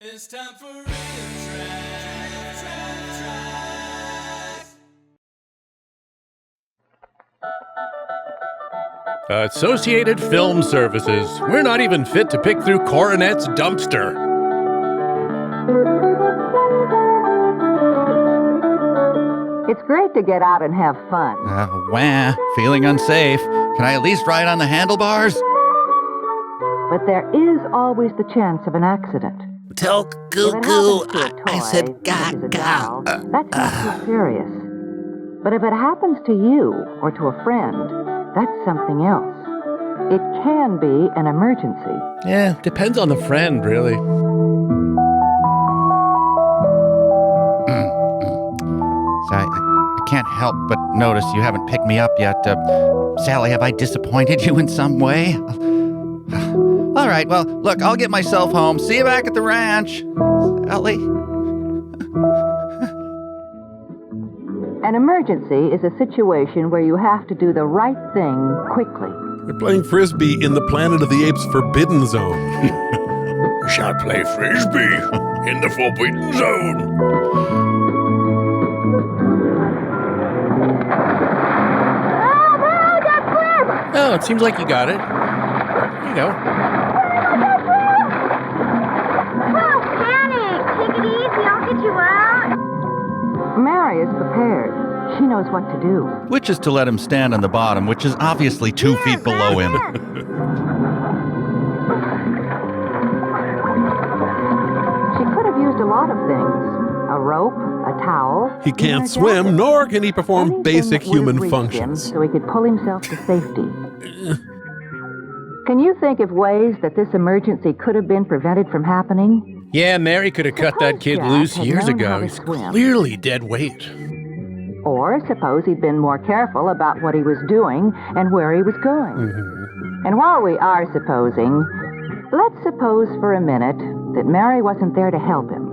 It's time for Real Trash. Associated Film Services. We're not even fit to pick through Coronet's dumpster. It's great to get out and have fun. Feeling unsafe. Can I at least ride on the handlebars? But there is always the chance of an accident. Tell If it happens to a toy, I said such as a ga. doll, that's not too serious. But if it happens to you or to a friend, that's something else. It can be an emergency. Yeah, depends on the friend, really. So I can't help but notice you haven't picked me up yet. Sally, have I disappointed you in some way? All right, well, look, I'll get myself home. See you back at the ranch. Sally. An emergency is a situation where you have to do the right thing quickly. They're playing Frisbee in the Planet of the Apes Forbidden Zone. We shall play Frisbee in the Forbidden Zone. Oh, it seems like you got it. Here you go. Don't panic. Take it easy. I'll get you out. Mary is prepared. She knows what to do. Which is to let him stand on the bottom, which is obviously 2 feet below him. She could have used a lot of things. A rope, a towel. He even can't a swim, jacket. nor can he perform Anything basic that would have human reached functions. him so he could pull himself to safety. Can you think of ways that this emergency could have been prevented from happening? Yeah, Mary could have cut that kid Jack loose had years known how ago. to He's swim. clearly dead weight. Or suppose he'd been more careful about what he was doing and where he was going. And while we are supposing, let's suppose for a minute that Mary wasn't there to help him.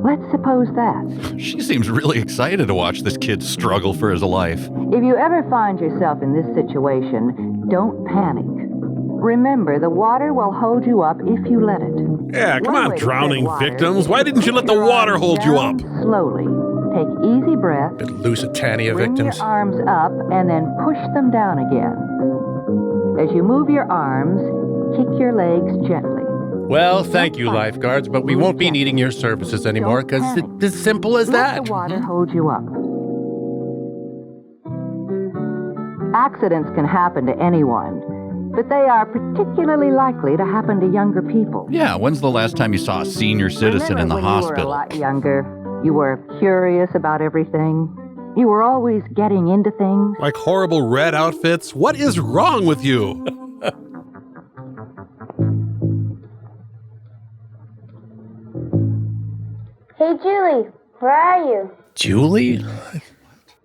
Let's suppose that. She seems really excited to watch this kid struggle for his life. If you ever find yourself in this situation, don't panic. Remember, the water will hold you up if you let it. Yeah, come One on, way to drowning tread water victims. is Why didn't you let the your water arms hold you up? down Slowly. Take easy breaths. Bit Lusitania Bring victims. your arms up and then push them down again. As you move your arms, kick your legs gently. Well, thank you, lifeguards, but we won't be needing your services anymore because it's as simple as Let that. the water hold you up. Accidents can happen to anyone, but they are particularly likely to happen to younger people. Yeah, when's the last time you saw a senior citizen in the Remember when hospital? You were a lot younger. You were curious about everything. You were always getting into things. Like horrible red outfits? What is wrong with you? Hey, Julie. Where are you? Julie?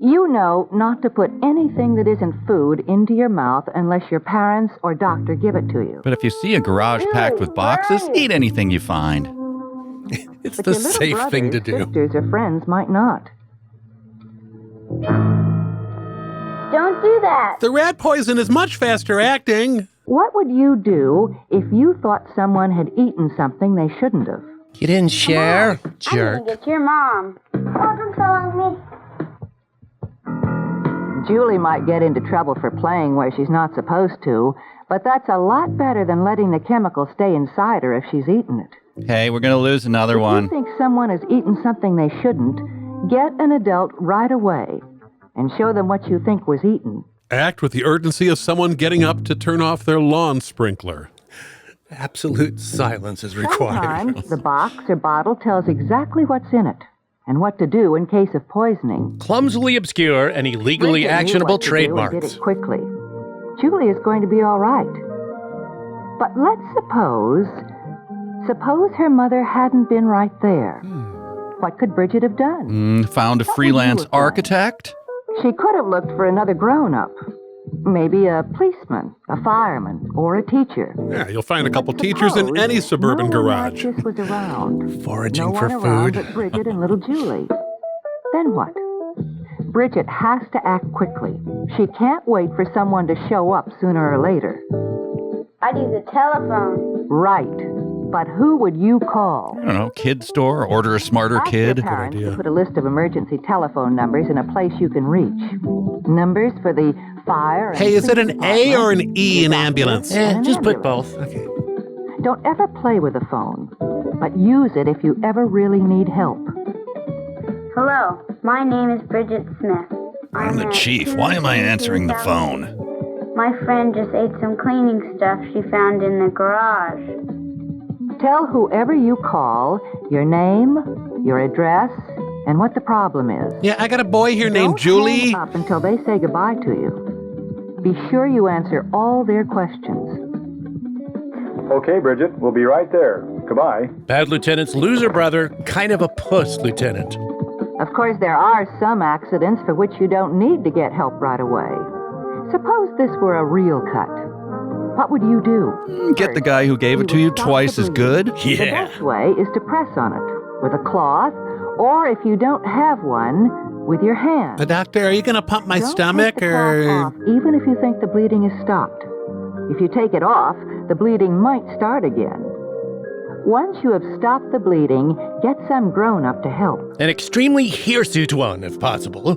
You know not to put anything that isn't food into your mouth unless your parents or doctor give it to you. But if you see a garage packed with boxes, eat anything you find. It's But the your little safe brothers, thing to do. sisters, or friends might not. Don't do that. The rat poison is much faster acting. What would you do if you thought someone had eaten something they shouldn't have? You didn't share? I Jerk. need to get your mom. Oh, don't tell on me. Julie might get into trouble for playing where she's not supposed to, but that's a lot better than letting the chemical stay inside her if she's eaten it. Hey, we're going to lose another If one. you think someone has eaten something they shouldn't, get an adult right away and show them what you think was eaten. Act with the urgency of someone getting up to turn off their lawn sprinkler. Absolute silence is required. Sometimes the box or bottle tells exactly what's in it and what to do in case of poisoning. Clumsily obscure and illegally Bridget knew actionable what to do and did trademarks. it quickly. Julie is going to be all right. But let's suppose her mother hadn't been right there. What could Bridget have done? Found a What would freelance you have done? architect? She could have looked for another grown-up. Maybe a policeman, a fireman, or a teacher. Yeah, you'll find a couple teachers in Suppose any suburban no one like garage. this was around. Foraging No for one around food. but Bridget and little Julie. Then what? Bridget has to act quickly. She can't wait for someone to show up sooner or later. I'd use a telephone. Right. But who would you call? I don't know, kid store, order a smarter Ask kid. your parents idea. to put a list of emergency telephone numbers in a place you can reach. Numbers for the fire. Hey, is it an A or an E in the doctor, ambulance? and an Just put ambulance. both. Okay. Don't ever play with the phone, but use it if you ever really need help. Hello, my name is Bridget Smith. I'm the at chief. Why am I answering the phone? My friend just ate some cleaning stuff she found in the garage. Tell whoever you call your name, your address, and what the problem is. Yeah, I got a boy here named Don't Julie. hang up until they say goodbye to you. Be sure you answer all their questions. Okay, Bridget, we'll be right there. Goodbye. Bad lieutenant's loser brother, kind of a puss, Lieutenant. Of course, there are some accidents for which you don't need to get help right away. Suppose this were a real cut. What would you do? Get the guy who gave it to you twice as good. The best way is to press on it with a cloth, or if you don't have one, with your hand. Doctor, are you going to pump my Don't stomach take the cloth or... off, even if you think the bleeding is stopped. If you take it off, the bleeding might start again. Once you have stopped the bleeding, get some grown-up to help. An extremely hirsute one, if possible.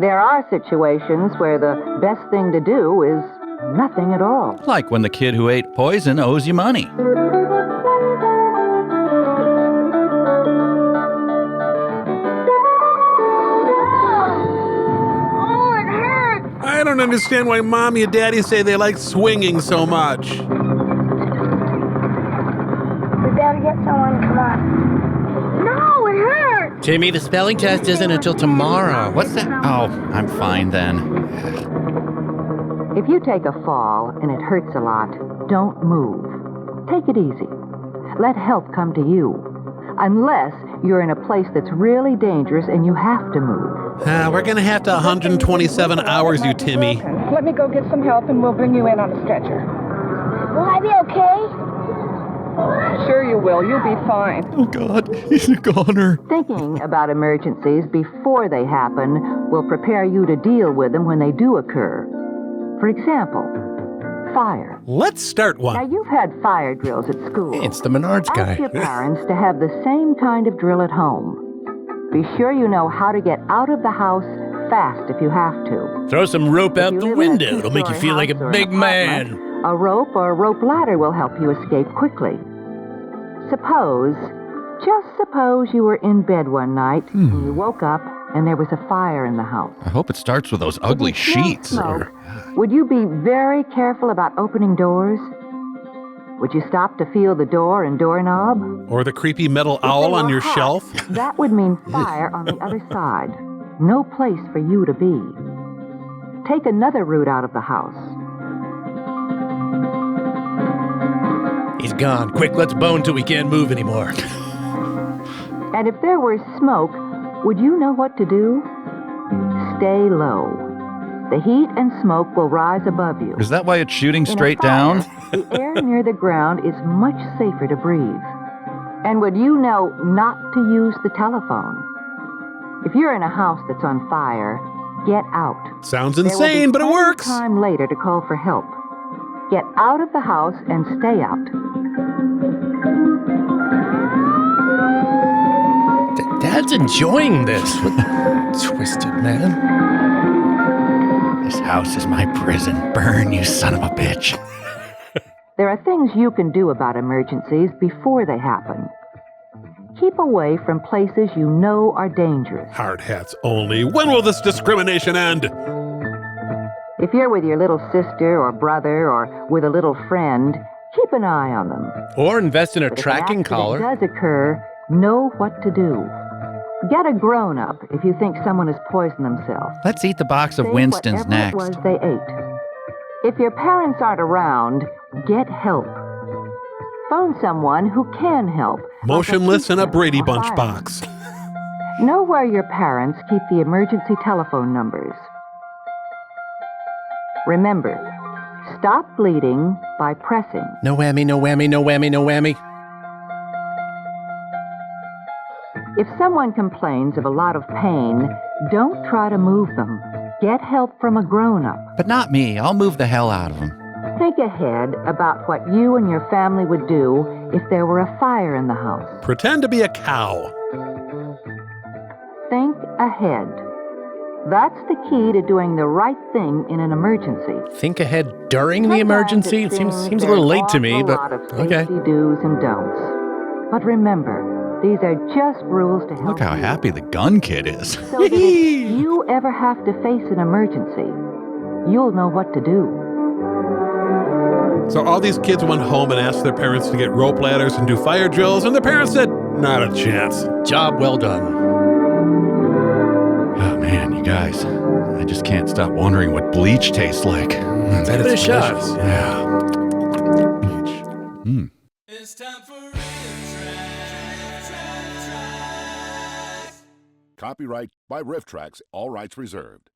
There are situations where the best thing to do is nothing at all. Like when the kid who ate poison owes you money. Oh, it hurts! I don't understand why Mommy and Daddy say they like swinging so much. We better get someone, come on. No, it hurts! Timmy, the spelling test isn't until tomorrow. What's that? Oh, I'm fine then. If you take a fall and it hurts a lot, don't move. Take it easy. Let help come to you. Unless you're in a place that's really dangerous and you have to move. We're going to have to 127 hours you, Timmy. Let me go get some help and we'll bring you in on a stretcher. Will I be okay? Sure you will. You'll be fine. Oh, God, he's a goner. Thinking about emergencies before they happen will prepare you to deal with them when they do occur. For example, fire. Let's start Now, one. you've had fire drills at school. It's the Menards Ask guy. your parents to have the same kind of drill at home. Be sure you know how to get out of the house fast if you have to. Throw some rope If out you the live in a window. It'll make you two-story feel like a house or an big man. apartment, a rope or a rope ladder will help you escape quickly. Just suppose you were in bed one night and you woke up and there was a fire in the house. I hope it starts with those ugly If you smell sheets. smoke, would you be very careful about opening doors? Would you stop to feel the door and doorknob? Or the creepy metal If they owl on were your hot, shelf. That would mean fire on the other side. No place for you to be. Take another route out of the house. He's gone. Quick, let's bone till we can't move anymore. And if there were smoke, would you know what to do? Stay low. The heat and smoke will rise above you. Is that why it's shooting In a straight fire, down? The air near the ground is much safer to breathe. And would you know not to use the telephone? If you're in a house that's on fire, get out. Sounds There will be insane, but it plenty of works. time later to call for help. Get out of the house and stay out. Dad's enjoying this. What twisted man. This house is my prison. Burn, you son of a bitch. There are things you can do about emergencies before they happen. Keep away from places you know are dangerous. Hard hats only. When will this discrimination end? If you're with your little sister or brother or with a little friend, keep an eye on them. Or invest in a But if tracking an accident collar. does occur, know what to do. Get a grown-up if you think someone has poisoned themselves. Let's eat the box of Say Winston's whatever next. it was they ate. If your parents aren't around, get help. Phone someone who can help. like Motionless in a teacher Brady or Bunch fireman. box. Know where your parents keep the emergency telephone numbers. Remember, stop bleeding by pressing. No whammy, no whammy, no whammy, no whammy. If someone complains of a lot of pain, don't try to move them. Get help from a grown-up. But not me. I'll move the hell out of him. Think ahead about what you and your family would do if there were a fire in the house. Pretend to be a cow. Think ahead. That's the key to doing the right thing in an emergency. Think ahead during the emergency? It seems a little late to me, but okay. Safety do's and don'ts. But remember, these are just rules to help Look how you. happy the gun kid is. So that if you ever have to face an emergency, you'll know what to do. So all these kids went home and asked their parents to get rope ladders and do fire drills, and their parents said, not a chance. Job well done. Oh, man, you guys. I just can't stop wondering what bleach tastes like. Give it a shot. Yeah. Bleach. It's time for Riff Tracks. Copyright by Riff Tracks, all rights reserved.